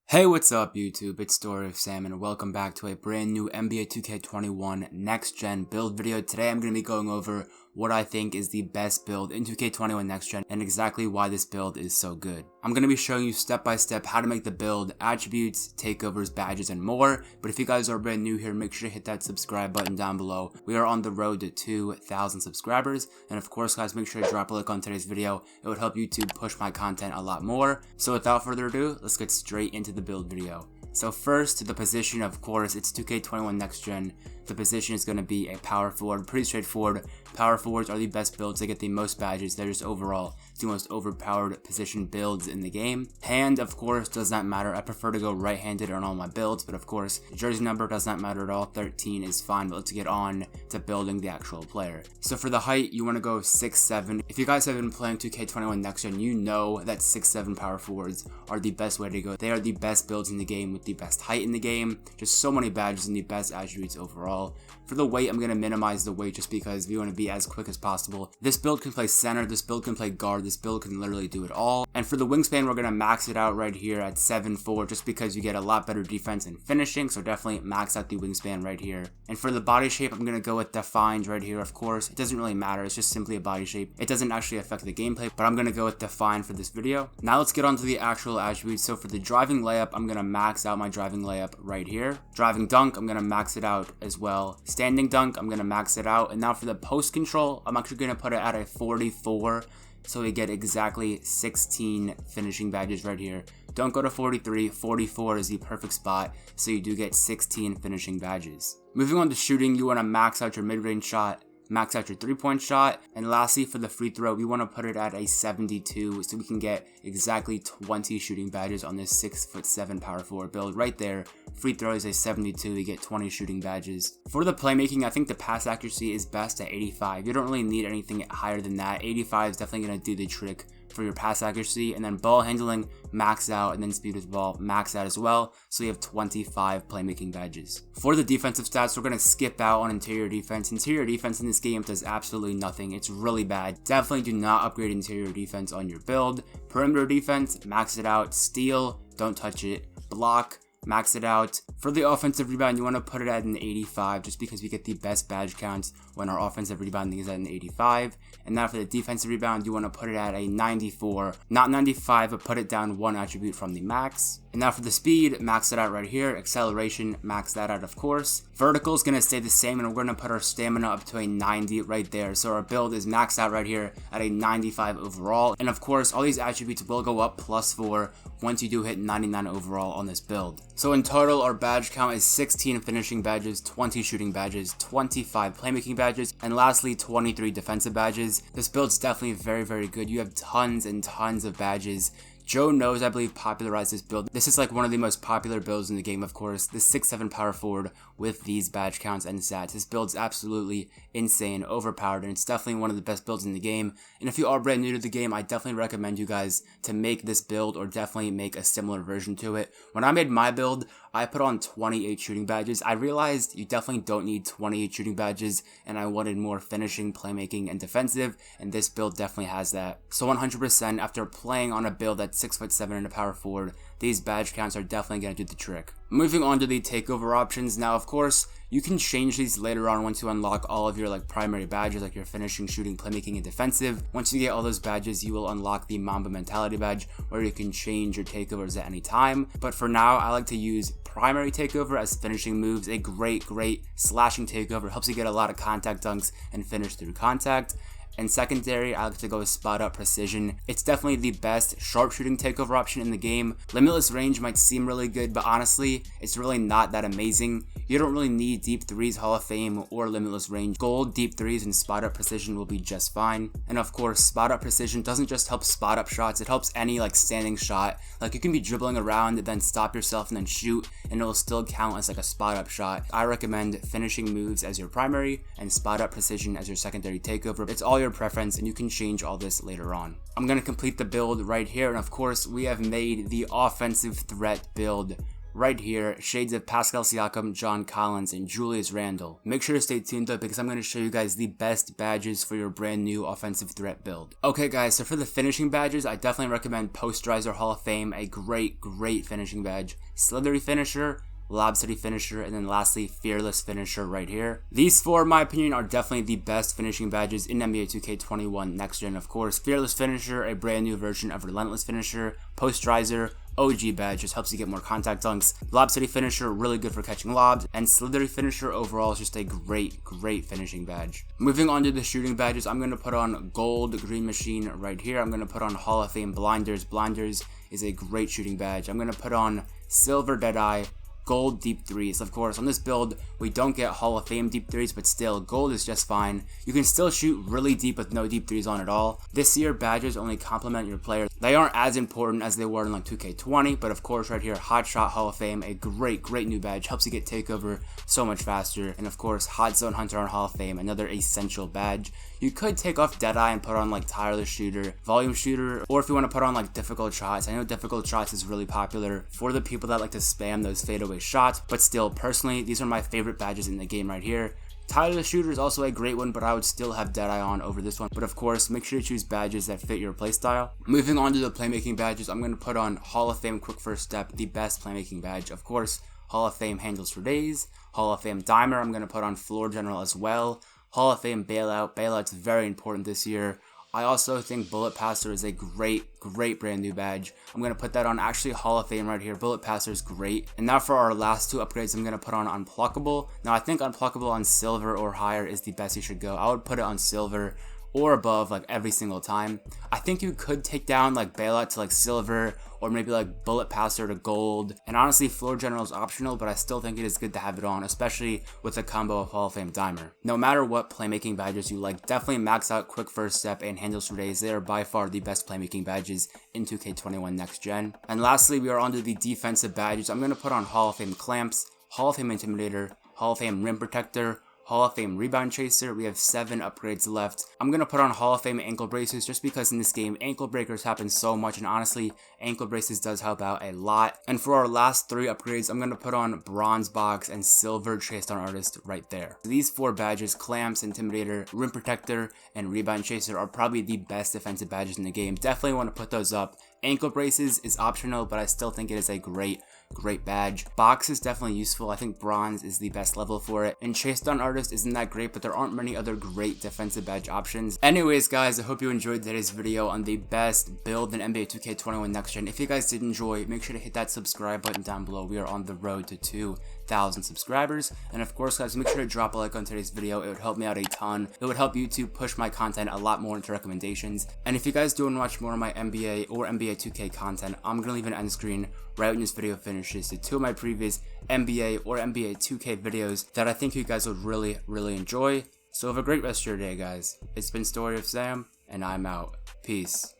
Hey, what's up YouTube? It's Story of Sam and welcome back to a brand new NBA 2K21 Next Gen build video. Today I'm going to be going over what I think is the best build in 2K21 Next Gen and exactly why this build is so good. I'm going to be showing you step by step how to make the build, attributes, takeovers, badges, and more. But if you guys are brand new here, make sure to hit that subscribe button down below. We are on the road to 2,000 subscribers. And of course guys, make sure to drop a like on today's video. It would help YouTube push my content a lot more. So without further ado, let's get straight into the build video. So first, the position, of course, it's 2K21 Next Gen. The position is going to be a power forward, pretty straightforward. Power forwards are the best builds, they get the most badges, they're just overall the most overpowered position builds in the game. Hand, of course, does not matter. I prefer to go right-handed on all my builds, but of course, jersey number does not matter at all. 13 is fine, but let's get on to building the actual player. So for the height, you want to go 6'7". If you guys have been playing 2K21 Next Gen, you know that 6'7" power forwards are the best way to go. They are the best builds in the game with the best height in the game, just so many badges and the best attributes overall. For the weight, I'm going to minimize the weight just because we want to be as quick as possible. This build can play center, this build can play guard, this build can literally do it all. And for the wingspan, we're going to max it out right here at 7'4", just because you get a lot better defense and finishing, so definitely max out the wingspan right here. And for the body shape, I'm going to go with defined right here, of course. It doesn't really matter, it's just simply a body shape. It doesn't actually affect the gameplay, but I'm going to go with defined for this video. Now let's get on to the actual attributes. So for the driving layup, I'm going to max out my driving layup right here. Driving dunk, I'm going to max it out as well. Standing dunk, I'm going to max it out. And now for the post control, I'm actually going to put it at a 44. So we get exactly 16 finishing badges right here. Don't go to 43, 44 is the perfect spot, so you do get 16 finishing badges. Moving on to shooting, you want to max out your mid-range shot, max out your three-point shot, and lastly for the free throw, we want to put it at a 72 so we can get exactly 20 shooting badges on this 6'7" power forward build right there. Free throw is a 72, we get 20 shooting badges. For the playmaking, I think the pass accuracy is best at 85. You don't really need anything higher than that. 85 is definitely going to do the trick for your pass accuracy, and then ball handling max out, and then speed with ball max out as well, so you have 25 playmaking badges. For the defensive stats, we're going to skip out on interior defense. Interior defense in this game does absolutely nothing. It's really bad. Definitely do not upgrade interior defense on your build. Perimeter defense, max it out. Steal, don't touch it. Block, max it out. For the offensive rebound, you want to put it at an 85 just because we get the best badge counts when our offensive rebounding is at an 85. And now for the defensive rebound, you want to put it at a 94. Not 95, but put it down one attribute from the max. And now for the speed, max it out right here. Acceleration, max that out of course. Vertical is going to stay the same, and we're going to put our stamina up to a 90 right there. So our build is maxed out right here at a 95 overall. And of course, all these attributes will go up +4 once you do hit 99 overall on this build. So in total, our badge count is 16 finishing badges, 20 shooting badges, 25 playmaking badges, and lastly 23 defensive badges. This build's definitely very, very good. You have tons and tons of badges. Joe Knows, I believe, popularized this build. This is like one of the most popular builds in the game, of course. The 6'7" power forward with these badge counts and stats. This build's absolutely insane, overpowered, and it's definitely one of the best builds in the game. And if you are brand new to the game, I definitely recommend you guys to make this build or definitely make a similar version to it. When I made my build, I put on 28 shooting badges. I realized you definitely don't need 28 shooting badges, and I wanted more finishing, playmaking, and defensive, and this build definitely has that. So 100% after playing on a build that's 6'7" and a power forward, these badge counts are definitely going to do the trick. Moving on to the takeover options. Now, of course, you can change these later on once you unlock all of your primary badges, like your finishing, shooting, playmaking, and defensive. Once you get all those badges, you will unlock the Mamba Mentality badge, where you can change your takeovers at any time. But for now, I like to use primary takeover as finishing moves. A great slashing takeover, helps you get a lot of contact dunks and finish through contact. And secondary, I like to go with spot up precision. It's definitely the best sharpshooting takeover option in the game. Limitless range might seem really good, but honestly, it's really not that amazing. You don't really need deep threes, Hall of Fame, or limitless range. Gold, deep threes, and spot up precision will be just fine. And of course, spot up precision doesn't just help spot up shots, it helps any standing shot. Like you can be dribbling around and then stop yourself and then shoot, and it'll still count as a spot up shot. I recommend finishing moves as your primary and spot up precision as your secondary takeover. It's all your preference, and you can change all this later on. I'm going to complete the build right here, and of course we have made the offensive threat build right here, shades of Pascal Siakam, John Collins, and Julius Randle. Make sure to stay tuned though, because I'm going to show you guys the best badges for your brand new offensive threat build. Okay guys, so for the finishing badges, I definitely recommend Posterizer Hall of Fame, a great finishing badge. Slithery Finisher, Lob City Finisher, and then lastly, Fearless Finisher right here. These four, in my opinion, are definitely the best finishing badges in NBA 2K21 Next Gen. Of course, Fearless Finisher, a brand new version of Relentless Finisher. Posterizer, OG badge, just helps you get more contact dunks. Lob City Finisher, really good for catching lobs. And Slithery Finisher overall is just a great finishing badge. Moving on to the shooting badges, I'm going to put on Gold Green Machine right here. I'm going to put on Hall of Fame Blinders. Blinders is a great shooting badge. I'm going to put on Silver Deadeye, Gold Deep Threes. Of course, on this build, we don't get Hall of Fame Deep Threes, but still, gold is just fine. You can still shoot really deep with no Deep Threes on at all. This year, badges only complement your player. They aren't as important as they were in like 2K20, but of course, right here, Hot Shot Hall of Fame, a great new badge. Helps you get takeover so much faster. And of course, Hot Zone Hunter on Hall of Fame, another essential badge. You could take off Deadeye and put on like Tireless Shooter, Volume Shooter, or if you want to put on like Difficult Shots. I know Difficult Shots is really popular for the people that like to spam those fadeaway shots, but still, personally, these are my favorite badges in the game right here. Tireless Shooter is also a great one, but I would still have Deadeye on over this one. But of course, make sure to choose badges that fit your playstyle. Moving on to the playmaking badges, I'm going to put on Hall of Fame Quick First Step, the best playmaking badge. Of course, Hall of Fame Handles for Days, Hall of Fame Dimer, I'm going to put on Floor General as well. Hall of Fame Bailout. Bailout's very important this year. I also think Bullet Passer is a great brand new badge. I'm going to put that on actually Hall of Fame right here. Bullet Passer is great. And now for our last two upgrades, I'm going to put on Unpluckable. Now I think Unpluckable on Silver or higher is the best you should go. I would put it on Silver or above like every single time. I think you could take down like Bailout to like Silver, or maybe like Bullet Passer to Gold. And honestly, Floor General is optional, but I still think it is good to have it on, especially with the combo of Hall of Fame Dimer. No matter what playmaking badges you like, definitely max out Quick First Step and Handles for Days. They are by far the best playmaking badges in 2K21 Next Gen. And lastly, we are on to the defensive badges. I'm going to put on Hall of Fame Clamps, Hall of Fame Intimidator, Hall of Fame Rim Protector, Hall of Fame Rebound Chaser. We have 7 upgrades left. I'm going to put on Hall of Fame Ankle Braces just because in this game, ankle breakers happen so much, and honestly, ankle braces does help out a lot. And for our last 3 upgrades, I'm going to put on Bronze Box and Silver Chase Down Artist right there. These 4 badges, Clamps, Intimidator, Rim Protector, and Rebound Chaser, are probably the best defensive badges in the game. Definitely want to put those up. Ankle Braces is optional, but I still think it is a great badge. Box is definitely useful. I think Bronze is the best level for it. And Chase Down Artist isn't that great, but there aren't many other great defensive badge options. Anyways, guys, I hope you enjoyed today's video on the best build in NBA 2K21 Next Gen. If you guys did enjoy, make sure to hit that subscribe button down below. We are on the road to 2,000 subscribers. And of course, guys, make sure to drop a like on today's video. It would help me out a ton. It would help YouTube push my content a lot more into recommendations. And if you guys do want to watch more of my NBA or NBA 2K content, I'm going to leave an end screen right when this video finishes to 2 of my previous NBA or NBA 2K videos that I think you guys would really enjoy. So have a great rest of your day, guys. It's been Story of Sam, and I'm out. Peace.